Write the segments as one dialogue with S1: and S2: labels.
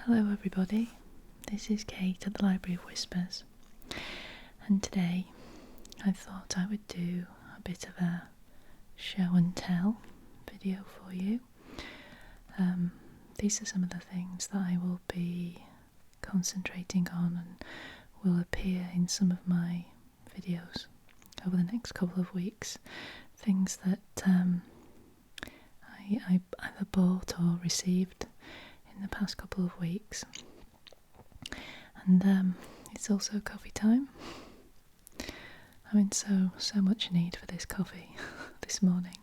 S1: Hello everybody, this is Kate at the Library of Whispers, and today I thought I would do a bit of a show and tell video for you. These are some of the things that I will be concentrating on and will appear in some of my videos over the next couple of weeks. Things that I either bought or received in the past couple of weeks. And it's also coffee time. I'm in so much need for this coffee this morning.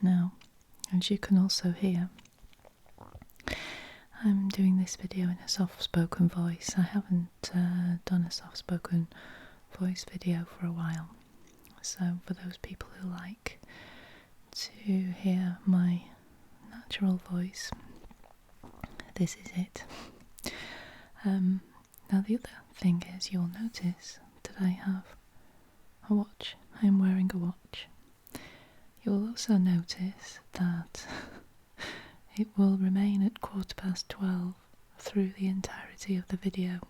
S1: Now, as you can also hear, I'm doing this video in a soft-spoken voice. I haven't done a soft-spoken voice video for a while. So for those people who like to hear my natural voice, this is it. Now the other thing is, you'll notice that I have a watch. I am wearing a watch. You'll also notice that it will remain at 12:15 through the entirety of the video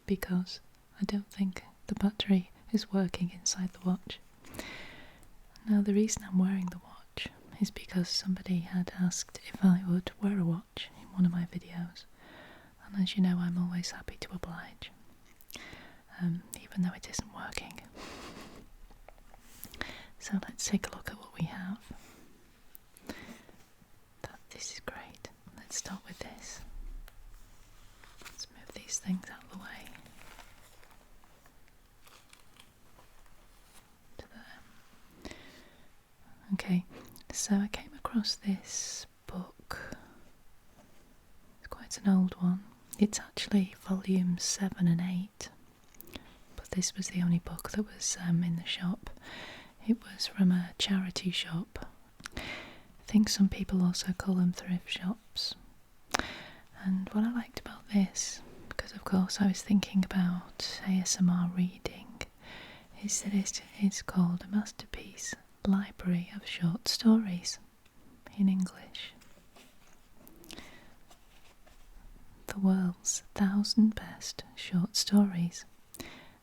S1: because I don't think the battery is working inside the watch. Now the reason I'm wearing the watch is because somebody had asked if I would wear a watch in one of my videos, and as you know, I'm always happy to oblige, even though it isn't working. So let's take a look at what we have. This is great. Let's start with this. Let's move these things out of the way. To there. Okay, so I came across this book. It's quite an old one. It's actually volumes 7 and 8, but this was the only book that was in the shop. It was from a charity shop. I think some people also call them thrift shops. And what I liked about this, because of course I was thinking about ASMR reading, is that it is called A Masterpiece Library of Short Stories in English. The world's 1,000 best short stories.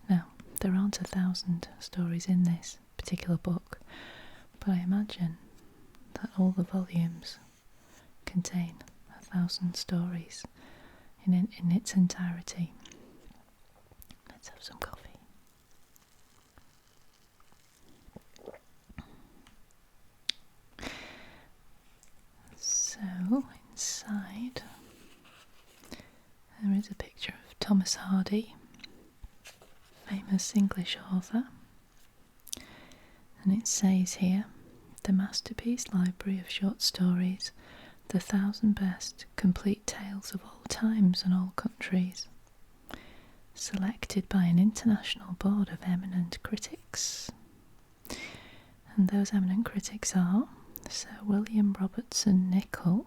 S1: Now, there aren't 1,000 stories in this particular book, but I imagine that all the volumes contain 1,000 stories in its entirety. Let's have some coffee. So inside there is a picture of Thomas Hardy, famous English author, and it says here, the Masterpiece Library of Short Stories, the 1,000 best complete tales of all times and all countries, selected by an international board of eminent critics. And those eminent critics are Sir William Robertson Nicoll,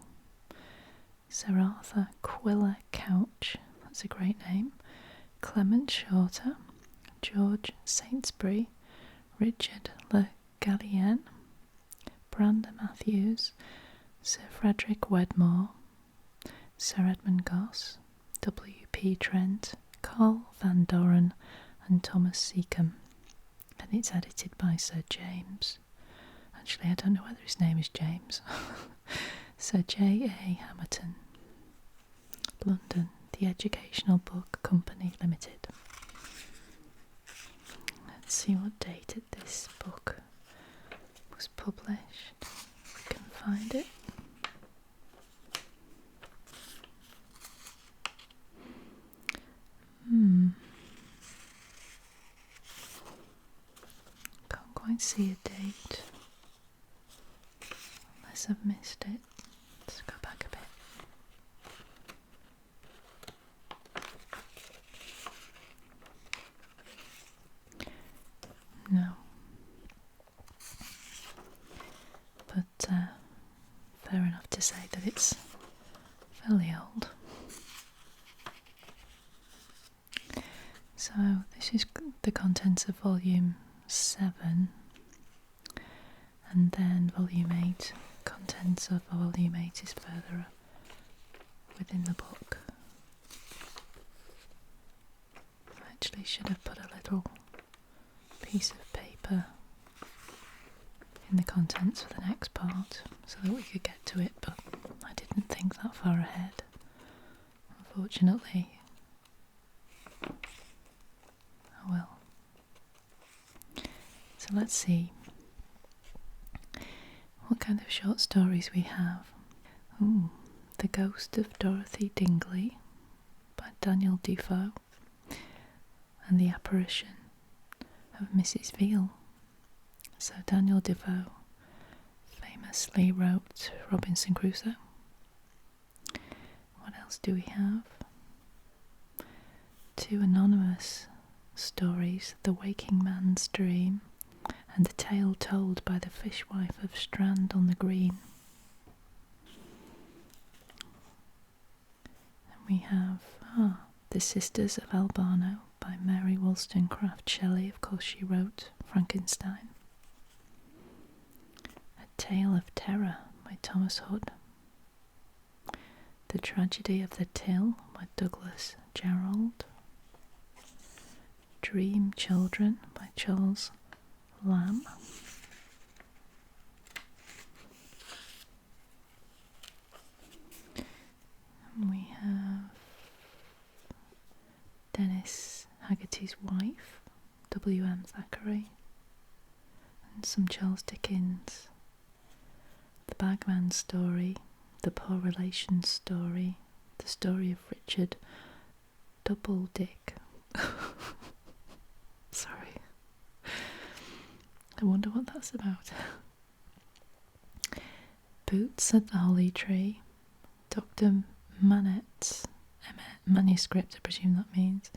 S1: Sir Arthur Quiller Couch, that's a great name, Clement Shorter, George Saintsbury, Richard Le Gallienne, Brander Matthews, Sir Frederick Wedmore, Sir Edmund Gosse, W.P. Trent, Carl Van Doren and Thomas Seacombe, and it's edited by Sir James. Actually, I don't know whether his name is James. Sir J. A. Hamerton. London, The Educational Book Company Limited. Let's see what dated this book was published. If we can find it. Can't quite see a date. Unless I've missed it. Let's go back a bit. No. But fair enough to say that it's fairly old. So this is the contents of volume 7, and then volume 8 contains contents of volume 8 is further within the book. I actually should have put a little piece of paper in the contents for the next part so that we could get to it, but I didn't think that far ahead, unfortunately. Oh well. So let's see what kind of short stories we have. Ooh, The Ghost of Dorothy Dingley by Daniel Defoe, and The Apparition of Mrs. Veal. So Daniel Defoe famously wrote Robinson Crusoe. What else do we have? 2 anonymous stories, The Waking Man's Dream and The Tale Told by the Fishwife of Strand on the Green. And we have The Sisters of Albano by Mary Wollstonecraft Shelley. Of course she wrote Frankenstein. A Tale of Terror by Thomas Hood. The Tragedy of the Till by Douglas Jerrold. Dream Children by Charles Lamb. And we have Dennis Haggerty's Wife, W.M. Thackeray, and some Charles Dickens. The Bagman Story, The Poor Relations Story, The Story of Richard Doubledick. Sorry. I wonder what that's about. Boots at the Holly Tree, Dr. Manette's manuscript, I presume that means,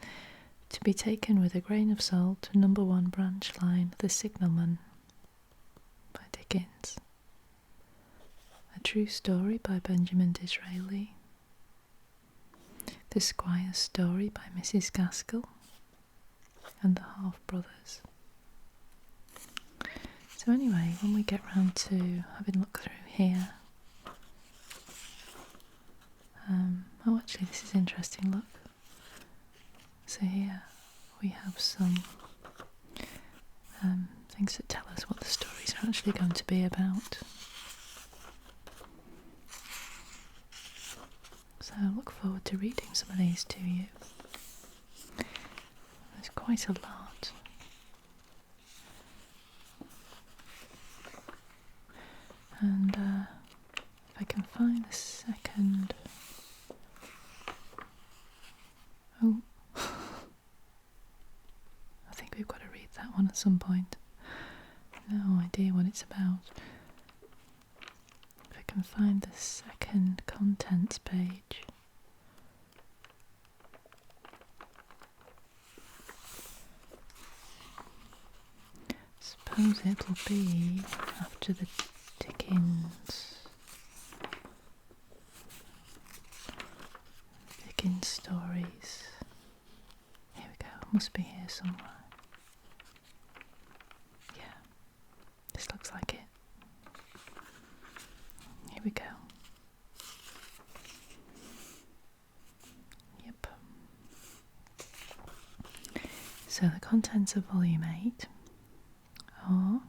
S1: to be taken with a grain of salt, number 1 branch line, The Signalman by Dickens. A True Story by Benjamin Disraeli. The Squire's Story by Mrs. Gaskell and The Half Brothers. So anyway, when we get round to having a look through here, oh actually this is interesting, look. So here we have some things that tell us what the stories are actually going to be about. So I look forward to reading some of these to you. There's quite a lot. And if I can find the second... Oh, I think we've got to read that one at some point. No idea what it's about. If I can find the second contents page. Suppose it'll be after the Dickens stories. Here we go, it must be here somewhere. Yeah, this looks like it. Here we go. Yep. So the contents of volume 8 are,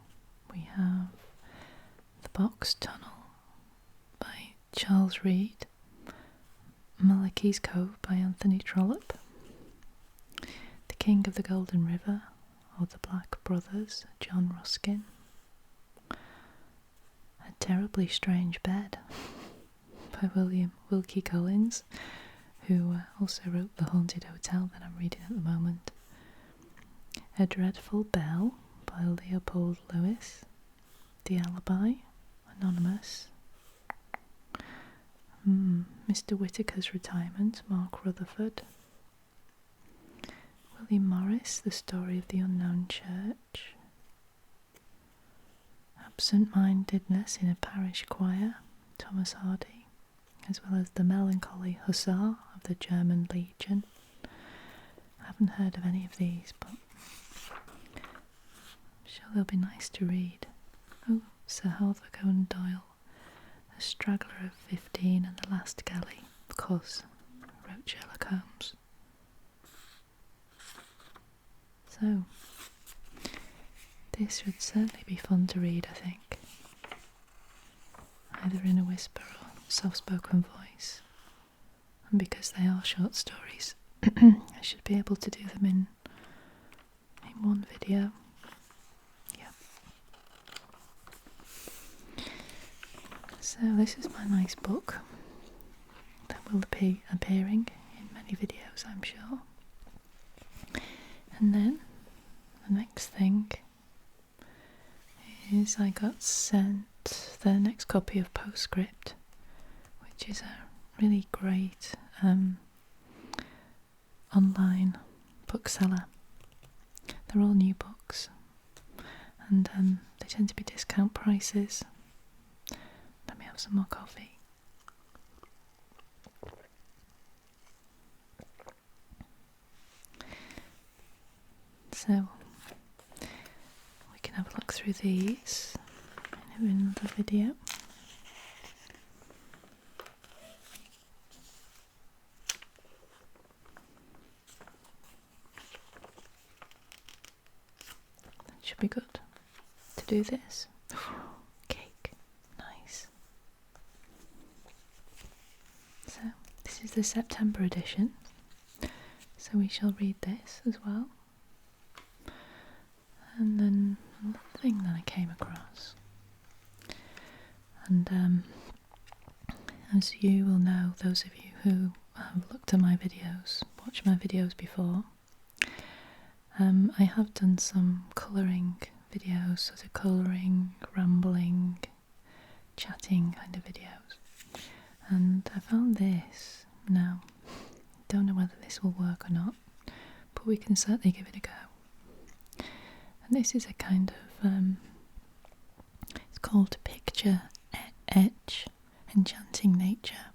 S1: we have The Box Tunnel by Charles Reade, Malachi's Cove by Anthony Trollope, The King of the Golden River, or The Black Brothers, John Ruskin, A Terribly Strange Bed by William Wilkie Collins, who also wrote The Haunted Hotel that I'm reading at the moment, A Dreadful Bell by Leopold Lewis, The Alibi, anonymous, Mr. Whittaker's Retirement, Mark Rutherford, William Morris, The Story of the Unknown Church, Absent-Mindedness in a Parish Choir, Thomas Hardy, as well as The Melancholy Hussar of the German Legion. I haven't heard of any of these, but I'm sure they'll be nice to read. Oh, Sir Arthur Conan Doyle, Straggler of 15 and the Last Galley. Of course, wrote Sherlock Holmes. So, this would certainly be fun to read, I think. Either in a whisper or soft-spoken voice. And because they are short stories, I should be able to do them in one video. Yeah. So this is my nice book that will be appearing in many videos, I'm sure. And then the next thing is I got sent the next copy of Postscript, which is a really great online bookseller. They're all new books, and they tend to be discount prices. Let me have some more coffee. So we can have a look through these in another video. Should be good to do this. Cake, nice. So this is the September edition, so we shall read this as well. And then another thing that I came across, and as you will know, those of you who have looked at my videos, watched my videos before, I have done some colouring videos, sort of colouring, rambling, chatting kind of videos, and I found this. Now, don't know whether this will work or not, but we can certainly give it a go. And this is a kind of, it's called Picture Etch Enchanting Nature,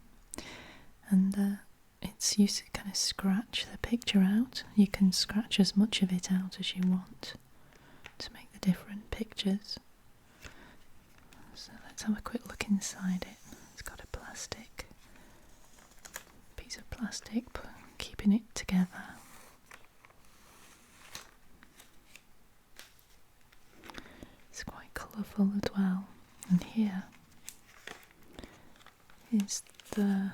S1: and it's used to kind of scratch the picture out. You can scratch as much of it out as you want to make the different pictures. So let's have a quick look inside it. It's got a piece of plastic keeping it together. It's quite colourful as well. And here is the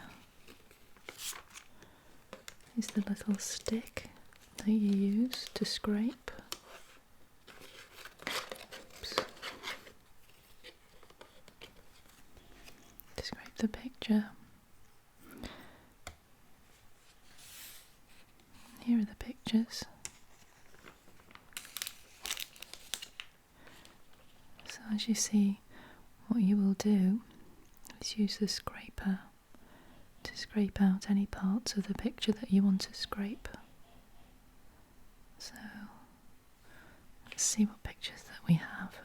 S1: little stick that you use to scrape. Oops. To scrape the picture. Here are the pictures. So as you see, what you will do is use the scraper to scrape out any parts of the picture that you want to scrape. So let's see what pictures that we have.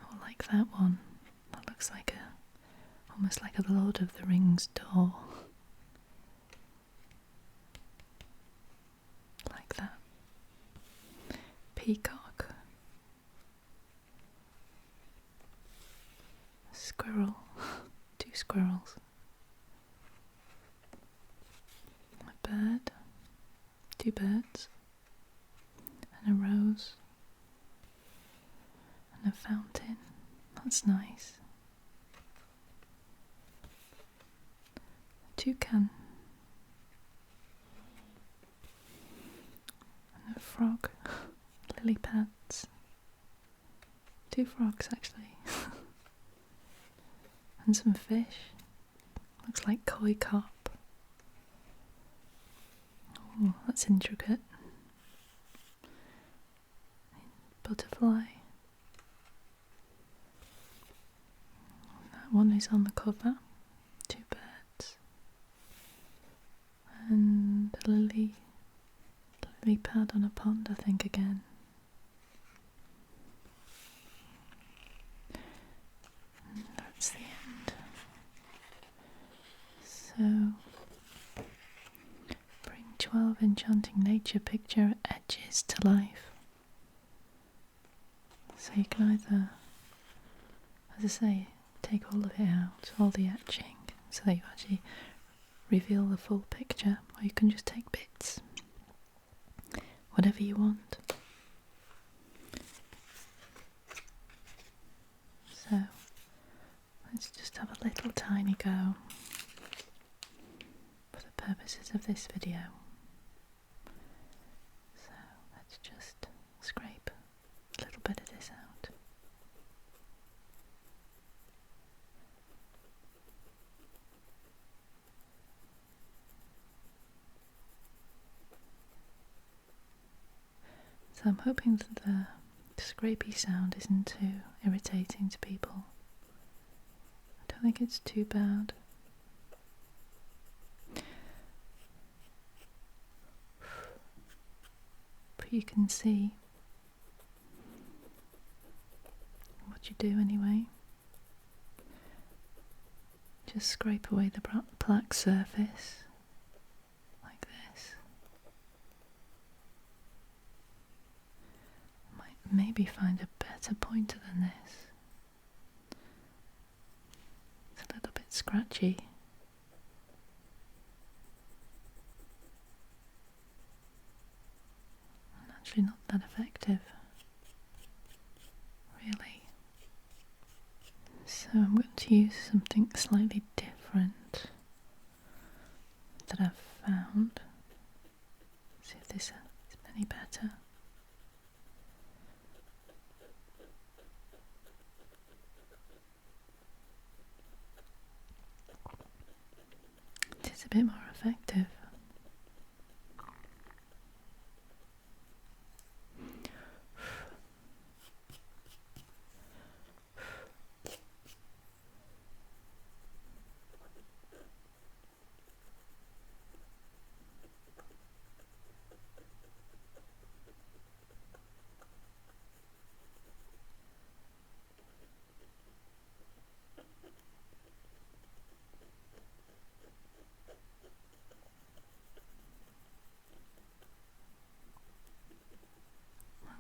S1: Oh, like that one. That looks like almost like a Lord of the Rings door. Like that. Peacock. Squirrel. Two squirrels. A bird. Two birds. And a rose. And a fountain. That's nice. A toucan. And a frog. Lily pads. Two frogs actually. And some fish. Looks like koi carp. Oh, that's intricate. Butterfly. That one is on the cover. Two birds. And a lily pad on a pond, I think, again. And that's the end. So, bring 12 enchanting nature picture edges to life. So you can either, as I say, take all of it out, all the etching, so that you actually reveal the full picture, or you can just take bits, whatever you want. So let's just have a little tiny go for the purposes of this video. So let's just scrape a little bit of this out. So I'm hoping that the scrapey sound isn't too irritating to people. I don't think it's too bad. But you can see what you do anyway. Just scrape away the black surface like this. Might maybe find a better pointer than this. It's a little bit scratchy. And actually not that effective, really. So I'm going to use something slightly different that I've found. See if this is any better. It is a bit more effective.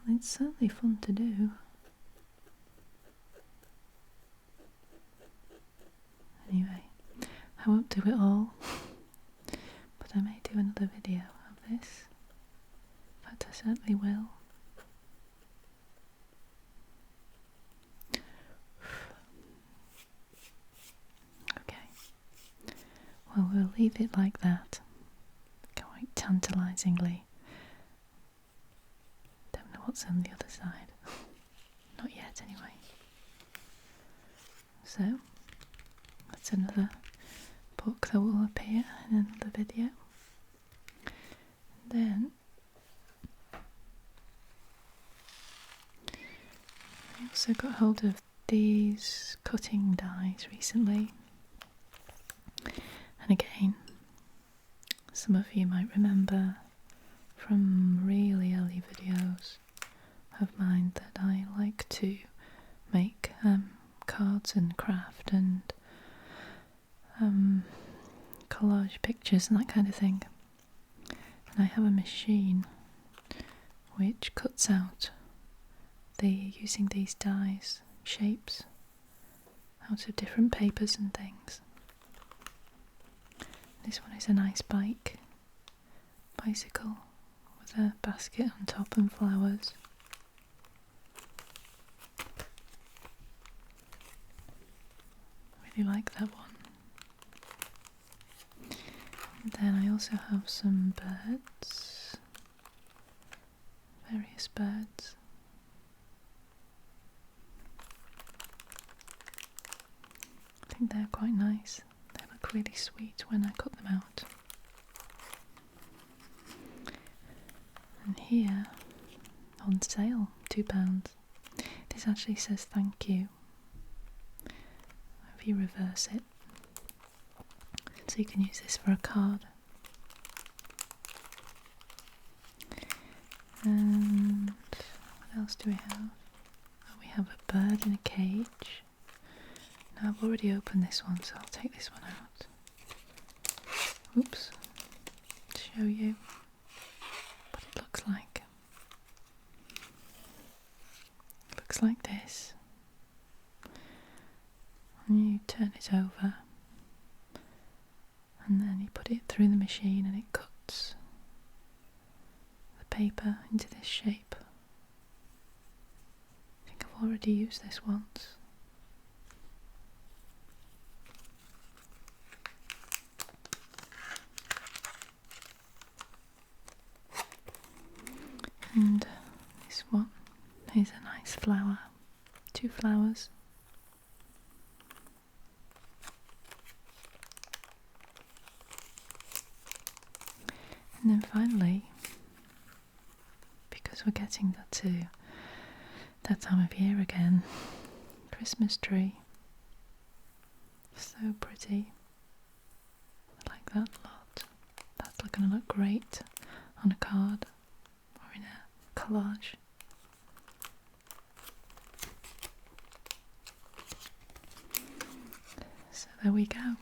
S1: Well, it's certainly fun to do. Anyway, I won't do it all, but I may do another video of this. In fact, I certainly will. Okay, well, we'll leave it like that, quite tantalisingly. Don't know what's on the other side. Not yet, anyway. So, that's another book that will appear in another video. And then I also got hold of these cutting dies recently. And again, some of you might remember from really early videos of mine that I like to make cards and craft and collage pictures and that kind of thing. And I have a machine which cuts out using these dies shapes out of different papers and things. This one is a nice bicycle with a basket on top and flowers. I really like that one. And then I also have some birds, various birds. I think they're quite nice. They look really sweet when I cut them out. And here, on sale, £2. This actually says thank you. If you reverse it, so you can use this for a card. And what else do we have? Oh, we have a bird in a cage. Now I've already opened this one, so I'll take this one out. Oops. To show you what it looks like. looks like this. And you turn it over, and then you put it through the machine and it cuts the paper into this shape. I think I've already used this once. And this one is a nice flower, 2 flowers. And then finally, because we're getting to that time of year again, Christmas tree. So pretty. I like that a lot. That's going to look great on a card or in a collage. So there we go.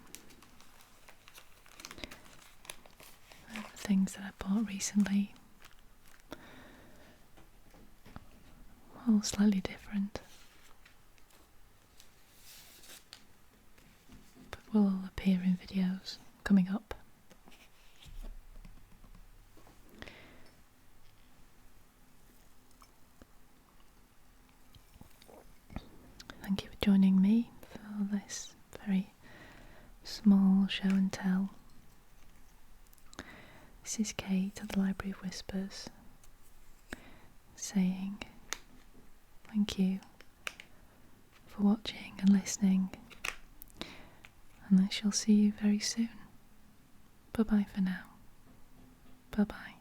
S1: Things that I bought recently, all slightly different, but will all appear in videos coming up. Thank you for joining me for this very small show and tell. This is Kate at the Library of Whispers saying thank you for watching and listening, and I shall see you very soon. Bye bye for now. Bye bye.